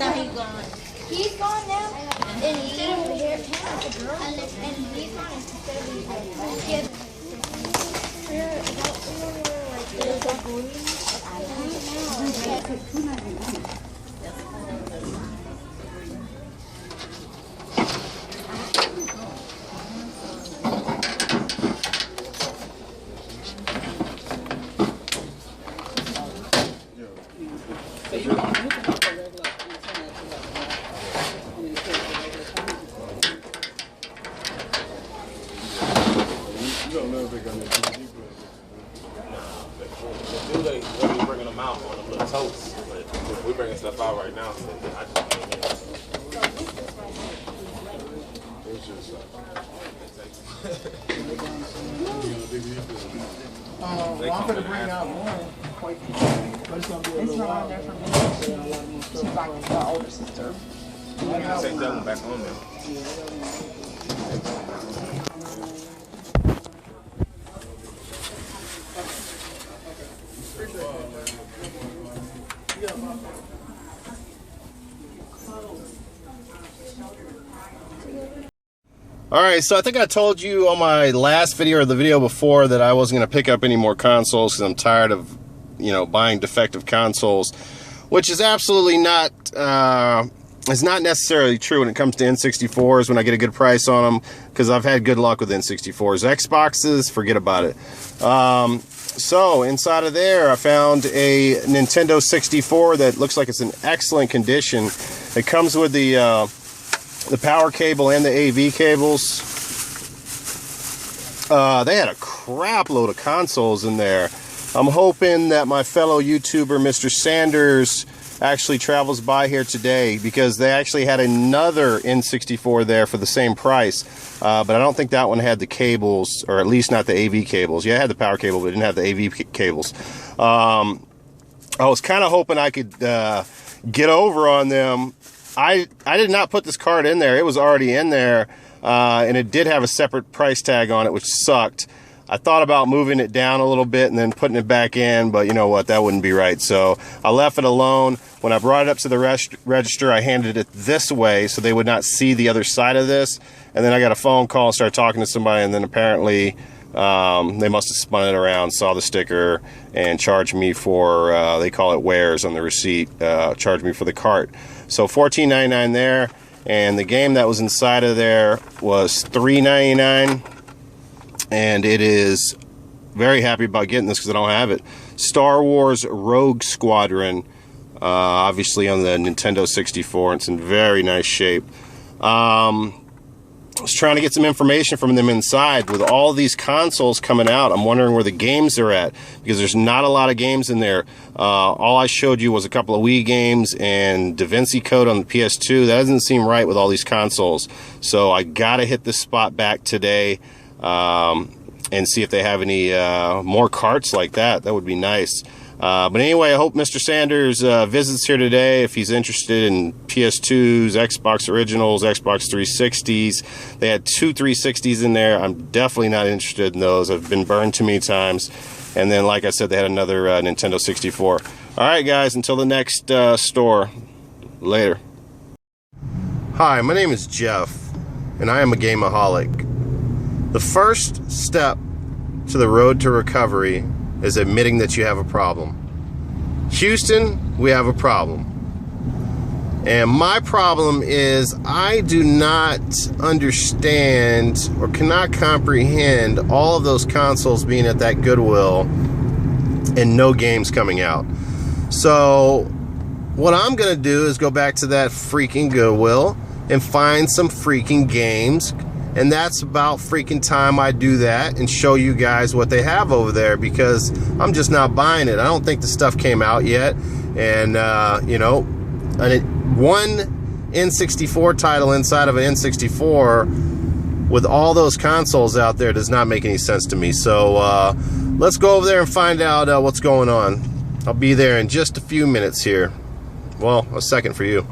Now he's gone. He's gone now? And instead of here, and he's gone instead of these kids. They're bringing them out on them little totes, but we're bringing stuff out right now. So I just came in. I'm going to bring out more. But it's going to be a little while. There for me. She's like my older sister. You can take that one back on there. Alright, so I think I told you on my last video or the video before that I wasn't going to pick up any more consoles because I'm tired of, buying defective consoles, which is absolutely not, it's not necessarily true when it comes to N64s when I get a good price on them, because I've had good luck with N64s. Xboxes, forget about it. So inside of there I found a Nintendo 64 that looks like it's in excellent condition. It comes with the power cable and the AV cables. They had a crap load of consoles in there. I'm hoping that my fellow YouTuber Mr. Sanders actually travels by here today, because they actually had another N64 there for the same price, but I don't think that one had the cables, or at least not the AV cables. Yeah, it had the power cable, but it didn't have the AV cables. I was kind of hoping I could get over on them. I did not put this card in there. It was already in there, and it did have a separate price tag on it, which sucked. I thought about moving it down a little bit and then putting it back in, but you know what, that wouldn't be right. So I left it alone. When I brought it up to the register, I handed it this way so they would not see the other side of this. And then I got a phone call and started talking to somebody, and then apparently they must have spun it around, saw the sticker, and charged me for, they call it wares on the receipt, charged me for the cart. So $14.99 there, and the game that was inside of there was $3.99. And it is very happy about getting this because I don't have it. Star Wars Rogue Squadron, obviously on the Nintendo 64. It's in very nice shape. I was trying to get some information from them inside. With all these consoles coming out, I'm wondering where the games are at, because there's not a lot of games in there. All I showed you was a couple of Wii games and Da Vinci Code on the PS2. That doesn't seem right with all these consoles. So I gotta hit this spot back today. And see if they have any more carts like that. That would be nice. But anyway, I hope Mr. Sanders visits here today if he's interested in PS2s, Xbox Originals, Xbox 360s. They had 2 360s in there. I'm definitely not interested in those. I've been burned too many times. And then, like I said, they had another Nintendo 64. All right, guys, until the next store. Later. Hi, my name is Jeff, and I am a gameaholic. The first step to the road to recovery is admitting that you have a problem. Houston, we have a problem. And my problem is I do not understand or cannot comprehend all of those consoles being at that Goodwill and no games coming out. So what I'm going to do is go back to that freaking Goodwill and find some freaking games. And that's about freaking time I do that and show you guys what they have over there, because I'm just not buying it. I don't think the stuff came out yet. And, one N64 title inside of an N64 with all those consoles out there does not make any sense to me. So let's go over there and find out what's going on. I'll be there in just a few minutes here. Well, a second for you.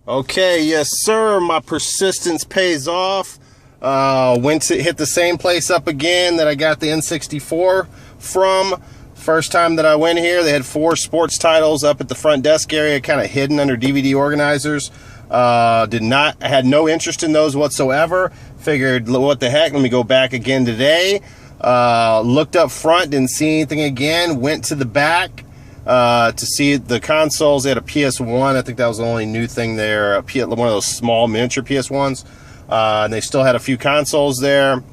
Okay, yes sir, my persistence pays off. Went to hit the same place up again that I got the N64 from. First time that I went here, they had 4 sports titles up at the front desk area, kind of hidden under DVD organizers. I had no interest in those whatsoever. Figured, what the heck, let me go back again today. Looked up front, didn't see anything again. Went to the back to see the consoles. They had a PS1. I think that was the only new thing there. One of those small miniature PS1s. And they still had a few consoles there.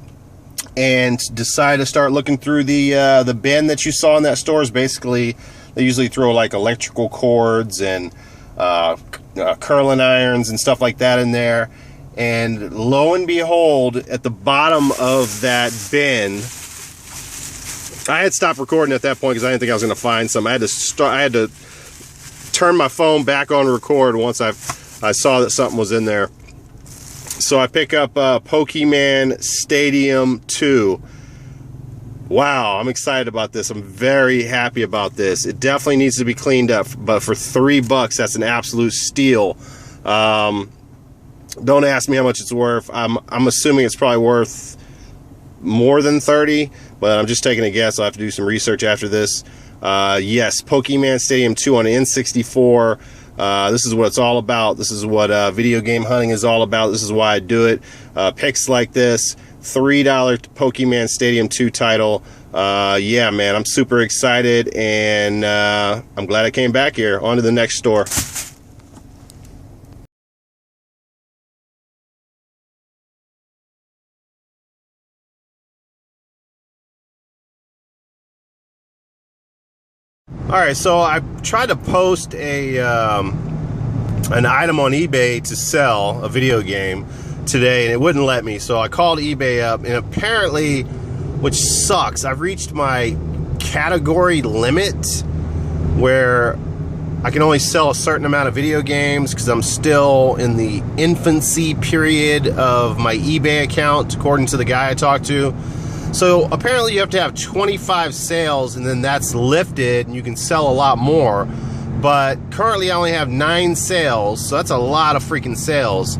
And decided to start looking through the bin that you saw in that store. Is basically, they usually throw like electrical cords and curling irons and stuff like that in there. And lo and behold, at the bottom of that bin, I had stopped recording at that point because I didn't think I was going to find some. I had to turn my phone back on record once I saw that something was in there. So I pick up Pokemon Stadium 2. Wow, I'm excited about this. I'm very happy about this. It definitely needs to be cleaned up, but for $3, that's an absolute steal. Don't ask me how much it's worth. I'm assuming it's probably worth more than 30, but I'm just taking a guess. I'll have to do some research after this. Yes, Pokemon Stadium 2 on N64. This is what it's all about. This is what video game hunting is all about. This is why I do it. Picks like this, $3 Pokemon Stadium 2 title. Yeah, man, I'm super excited, and I'm glad I came back here. On to the next store. Alright, so I tried to post an item on eBay to sell, a video game, today, and it wouldn't let me. So I called eBay up, and apparently, which sucks, I've reached my category limit where I can only sell a certain amount of video games because I'm still in the infancy period of my eBay account, according to the guy I talked to. So apparently you have to have 25 sales, and then that's lifted and you can sell a lot more. But currently I only have 9 sales, so that's a lot of freaking sales.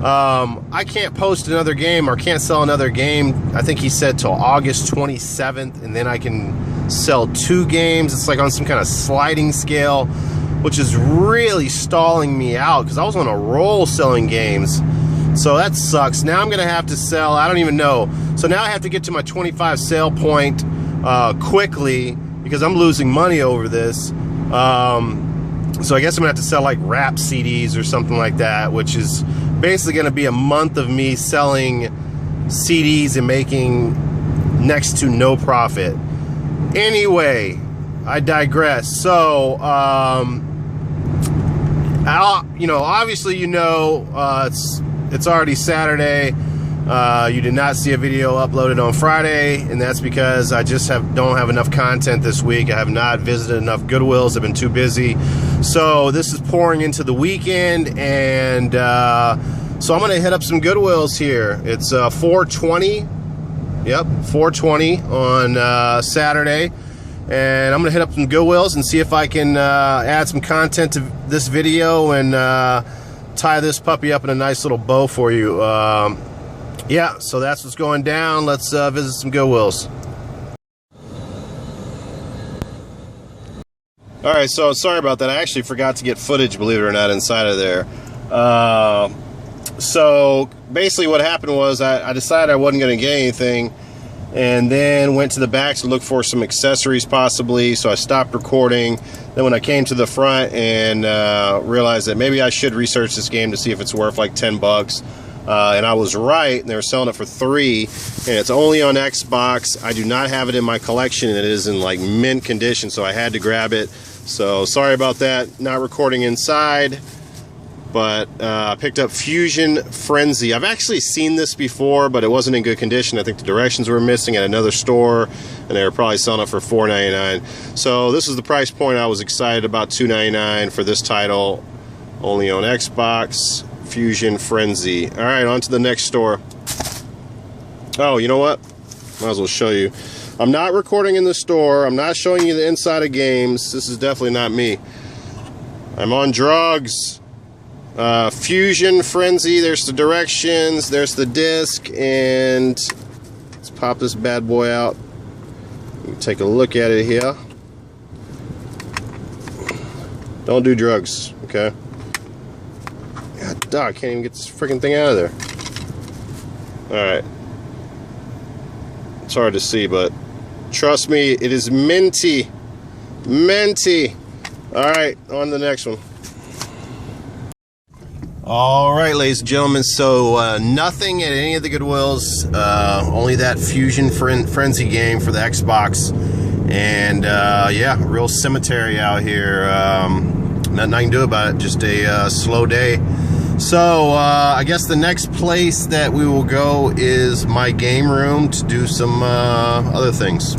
I can't post another game or can't sell another game, I think he said, till August 27th, and then I can sell 2 games. It's like on some kind of sliding scale, which is really stalling me out because I was on a roll selling games. So that sucks. Now I'm going to have to sell, I don't even know. So now I have to get to my 25 sale point quickly because I'm losing money over this. So I guess I'm going to have to sell like rap CDs or something like that, which is basically going to be a month of me selling CDs and making next to no profit. Anyway, I digress. So, obviously, it's already Saturday. You did not see a video uploaded on Friday, and that's because I just don't have enough content this week. I have not visited enough Goodwills. I've been too busy. So this is pouring into the weekend, and so I'm going to hit up some Goodwills here. It's 420. Yep, 420 on Saturday. And I'm going to hit up some Goodwills and see if I can add some content to this video and tie this puppy up in a nice little bow for you. Yeah, so that's what's going down. Let's visit some Goodwills. Alright, so sorry about that. I actually forgot to get footage, believe it or not, inside of there. So basically what happened was I decided I wasn't going to get anything, and then went to the back to look for some accessories possibly, so I stopped recording. Then when I came to the front and realized that maybe I should research this game to see if it's worth like 10 bucks. And I was right, and they were selling it for $3, and it's only on Xbox. I do not have it in my collection, and it is in like mint condition, so I had to grab it. So sorry about that, not recording inside. But I picked up Fusion Frenzy. I've actually seen this before, but it wasn't in good condition. I think the directions were missing at another store, and they were probably selling it for $4.99. So this is the price point I was excited about, $2.99 for this title, only on Xbox. Fusion Frenzy. All right, on to the next store. Oh, you know what? Might as well show you. I'm not recording in the store. I'm not showing you the inside of games. This is definitely not me. I'm on drugs. Fusion Frenzy, there's the directions, there's the disc, and let's pop this bad boy out. You can take a look at it here. Don't do drugs, okay? God, dog, I can't even get this freaking thing out of there. Alright. It's hard to see, but trust me, it is minty. Minty. Alright, on to the next one. Alright, ladies and gentlemen, so nothing at any of the Goodwills, only that Fusion Frenzy game for the Xbox. And yeah, real cemetery out here. Nothing I can do about it, just a slow day. So I guess the next place that we will go is my game room to do some other things.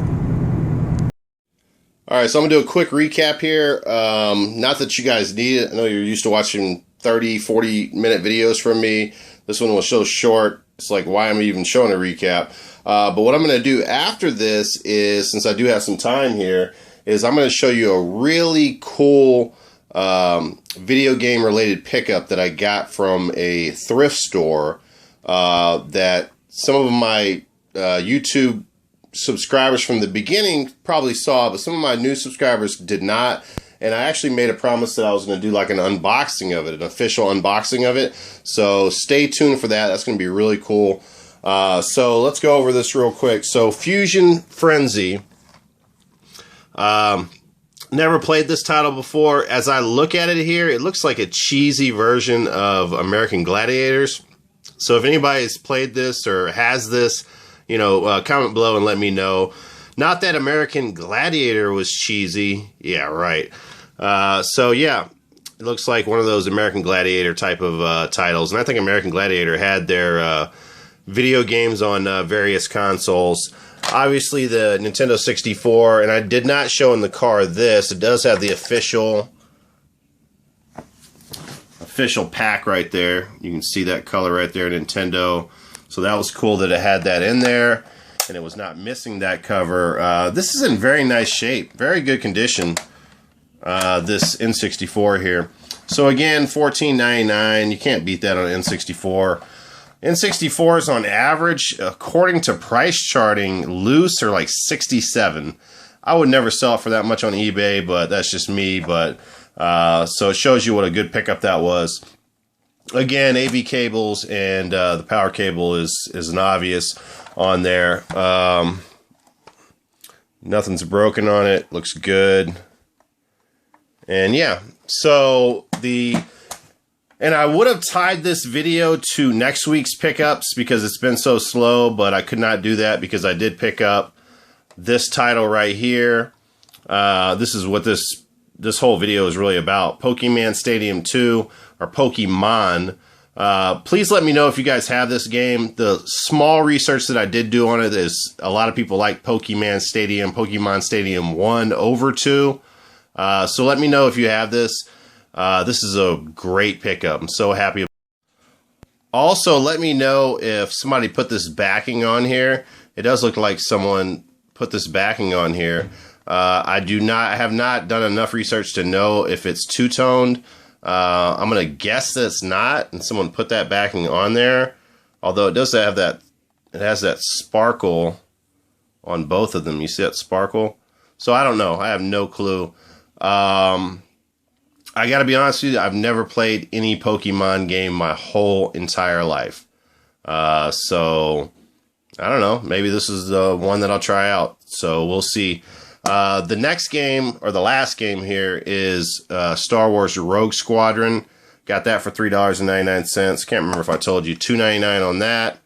Alright, so I'm going to do a quick recap here. Not that you guys need it. I know you're used to watching 30, 40-minute videos from me. This one was so short, it's like, why am I even showing a recap? But what I'm going to do after this is, since I do have some time here, is I'm going to show you a really cool video game related pickup that I got from a thrift store that some of my YouTube subscribers from the beginning probably saw, but some of my new subscribers did not. And I actually made a promise that I was going to do like an unboxing of it, an official unboxing of it. So stay tuned for that. That's going to be really cool. So let's go over this real quick. So Fusion Frenzy. Never played this title before. As I look at it here, it looks like a cheesy version of American Gladiators. So if anybody's played this or has this, you know, comment below and let me know. Not that American Gladiator was cheesy. Yeah, right. So yeah, it looks like one of those American Gladiator type of titles. And I think American Gladiator had their video games on various consoles. Obviously the Nintendo 64, and I did not show in the car this. It does have the official pack right there. You can see that color right there, Nintendo. So that was cool that it had that in there. And it was not missing that cover. This is in very nice shape, very good condition. This N64 here. So again, $14.99. You can't beat that on an N64. N64s on average, according to price charting, loose are like 67. I would never sell it for that much on eBay, but that's just me. But so it shows you what a good pickup that was. Again, AV cables and the power cable is an obvious on there. Nothing's broken on it. Looks good. And yeah, so and I would have tied this video to next week's pickups because it's been so slow, but I could not do that because I did pick up this title right here. This is what this whole video is really about. Pokemon Stadium 2, or Pokemon. Please let me know if you guys have this game. The small research that I did do on it is a lot of people like Pokemon Stadium 1 over 2. So let me know if you have this. This is a great pickup. I'm so happy. Also, let me know if somebody put this backing on here. It does look like someone put this backing on here. I have not done enough research to know if it's two-toned. I'm going to guess that it's not, and someone put that backing on there. Although it does have that, it has that sparkle on both of them. You see that sparkle? So I don't know. I have no clue. I got to be honest with you, I've never played any Pokemon game my whole entire life. So I don't know. Maybe this is the one that I'll try out. So we'll see. The next game, or the last game here, is Star Wars Rogue Squadron. Got that for $3.99. Can't remember if I told you. $2.99 on that,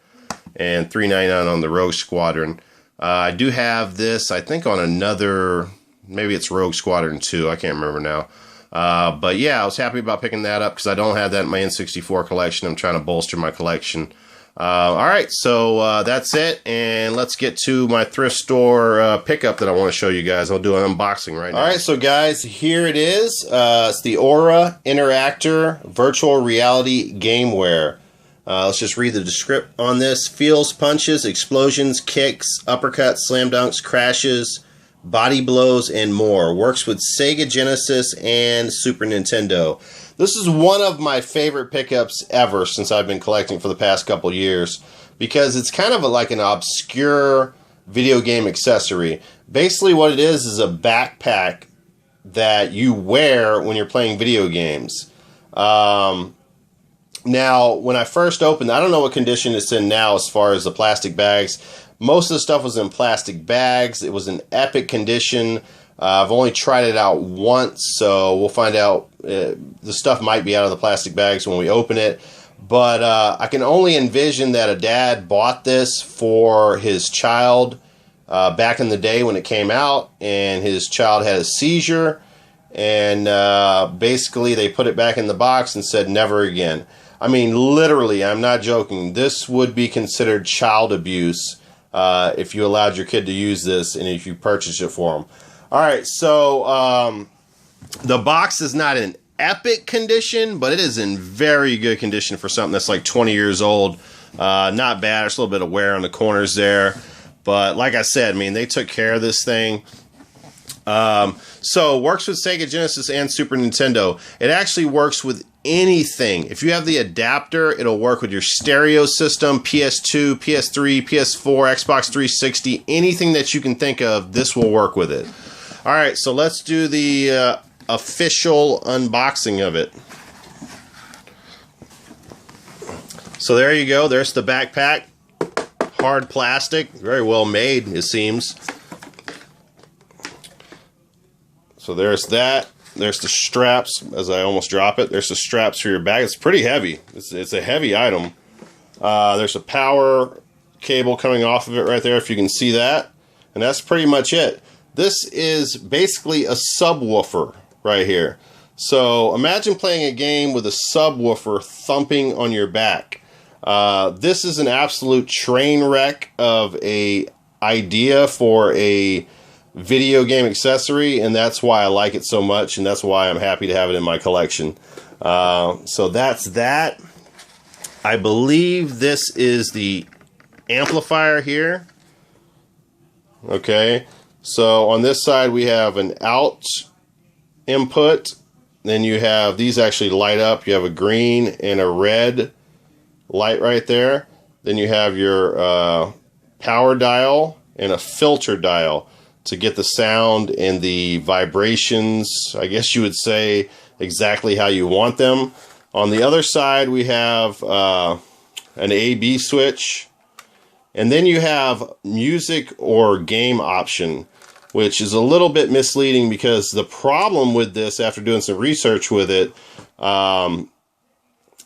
and $3.99 on the Rogue Squadron. I do have this, I think, on another, maybe it's Rogue Squadron 2. I can't remember now. But yeah, I was happy about picking that up because I don't have that in my N64 collection. I'm trying to bolster my collection. All right, so that's it, and let's get to my thrift store pickup that I want to show you guys. I'll do an unboxing right now. All right, so guys, here it is. It's the Aura Interactor Virtual Reality Gameware. Let's just read the description on this. Feels punches, explosions, kicks, uppercuts, slam dunks, crashes, body blows, and more. Works with Sega Genesis and Super Nintendo. This is one of my favorite pickups ever since I've been collecting for the past couple years, because it's kind of like an obscure video game accessory. Basically what it is a backpack that you wear when you're playing video games. Now, when I first opened, I don't know what condition it's in now as far as the plastic bags. Most of the stuff was in plastic bags. It was in epic condition. I've only tried it out once, so we'll find out. The stuff might be out of the plastic bags when we open it. But I can only envision that a dad bought this for his child back in the day when it came out, and his child had a seizure, and basically they put it back in the box and said never again. I mean, literally, I'm not joking. This would be considered child abuse if you allowed your kid to use this and if you purchased it for them. All right, so the box is not in epic condition, but it is in very good condition for something that's like 20 years old. Not bad. There's a little bit of wear on the corners there. But like I said, I mean, they took care of this thing. So, works with Sega Genesis and Super Nintendo. It actually works with anything. If you have the adapter, it'll work with your stereo system, PS2, PS3, PS4, Xbox 360, anything that you can think of, this will work with it. All right, so let's do the official unboxing of it. So there you go. There's the backpack. Hard plastic. Very well made, it seems. So there's that. There's the straps, as I almost drop it. There's the straps for your bag. It's pretty heavy. It's a heavy item. There's a power cable coming off of it right there, if you can see that. And that's pretty much it. This is basically a subwoofer right here. So imagine playing a game with a subwoofer thumping on your back. This is an absolute train wreck of a idea for a video game accessory, and that's why I like it so much, and that's why I'm happy to have it in my collection. So that's that. I believe this is the amplifier here. Okay, so on this side we have an out input, then you have these actually light up. You have a green and a red light right there. Then you have your power dial and a filter dial to get the sound and the vibrations, I guess you would say, exactly how you want them. On the other side, we have an A/B switch. And then you have music or game option, which is a little bit misleading because the problem with this, after doing some research with it,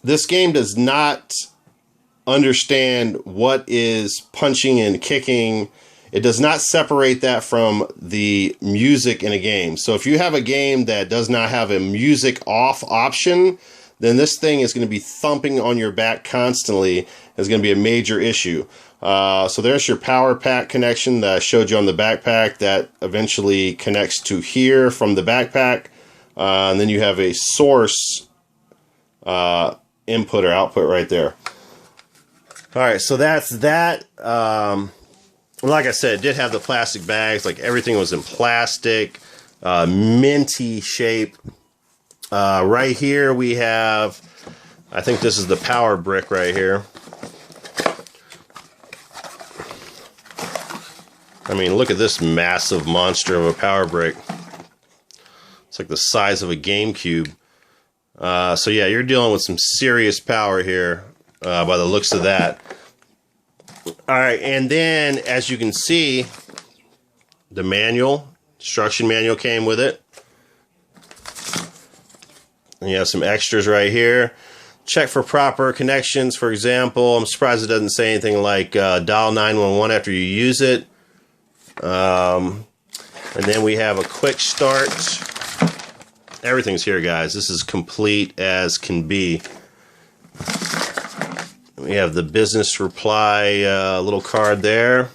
this game does not understand what is punching and kicking. It does not separate that from the music in a game. So if you have a game that does not have a music off option, then this thing is going to be thumping on your back constantly. It's going to be a major issue. So there's your power pack connection that I showed you on the backpack that eventually connects to here from the backpack. And then you have a source input or output right there. All right, so that's that. Like I said, it did have the plastic bags. Like everything was in plastic, minty shape. Right here we have, I think this is the power brick right here. I mean, look at this massive monster of a power brick. It's like the size of a GameCube. So yeah, you're dealing with some serious power here by the looks of that. All right, and then as you can see, the manual, instruction manual came with it. And you have some extras right here. Check for proper connections, for example. I'm surprised it doesn't say anything like dial 911 after you use it. And then we have a quick start. Everything's here, guys. This is complete as can be. We have the business reply little card there.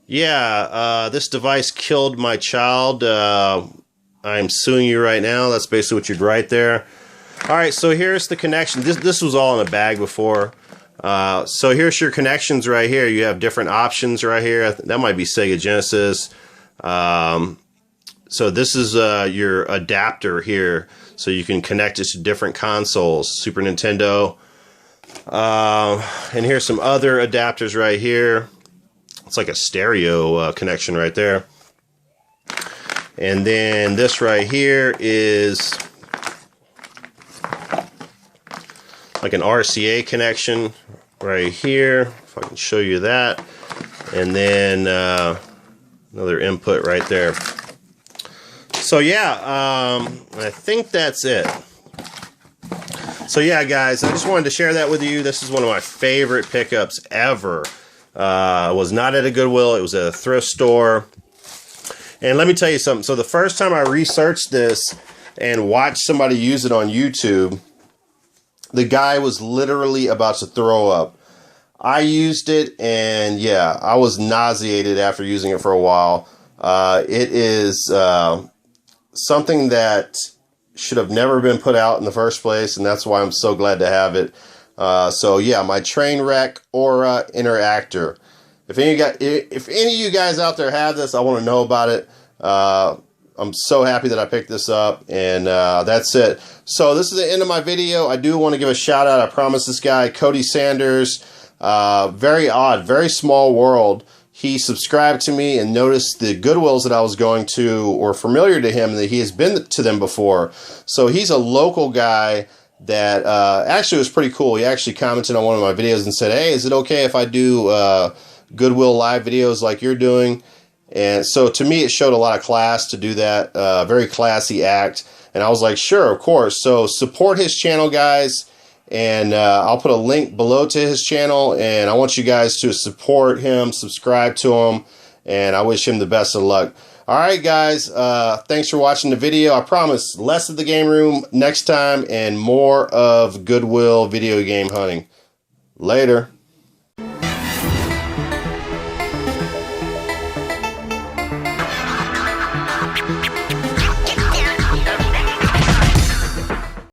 Yeah, this device killed my child. I'm suing you right now. That's basically what you'd write there. All right, so here's the connection. This was all in a bag before. So here's your connections right here. You have different options right here. That might be Sega Genesis. So this is your adapter here. so you can connect it to different consoles, Super Nintendo. And here's some other adapters right here. It's like a stereo connection right there. And then this right here is like an RCA connection right here, if I can show you that. And then another input right there. So yeah, I think that's it. So yeah, guys, I just wanted to share that with you. This is one of my favorite pickups ever. It was not at a Goodwill, it was at a thrift store. And let me tell you something. So the first time I researched this and watched somebody use it on YouTube, the guy was literally about to throw up. I used it, and yeah, I was nauseated after using it for a while. It is something that should have never been put out in the first place, and that's why I'm so glad to have it. So yeah, my Trainwreck Aura Interactor. If any of you guys out there have this, I want to know about it. I'm so happy that I picked this up, and that's it. So this is the end of my video. I do want to give a shout out. I promised this guy, Cody Sanders. Very odd, very small world. He subscribed to me and noticed the Goodwills that I was going to were familiar to him, that he has been to them before. So he's a local guy that actually was pretty cool. He actually commented on one of my videos and said, hey, is it okay if I do Goodwill live videos like you're doing? And so to me, it showed a lot of class to do that. Very classy act. And I was like, sure, of course. So support his channel, guys. And I'll put a link below to his channel. And I want you guys to support him, subscribe to him. And I wish him the best of luck. All right, guys. Thanks for watching the video. I promise less of the game room next time and more of Goodwill video game hunting. Later.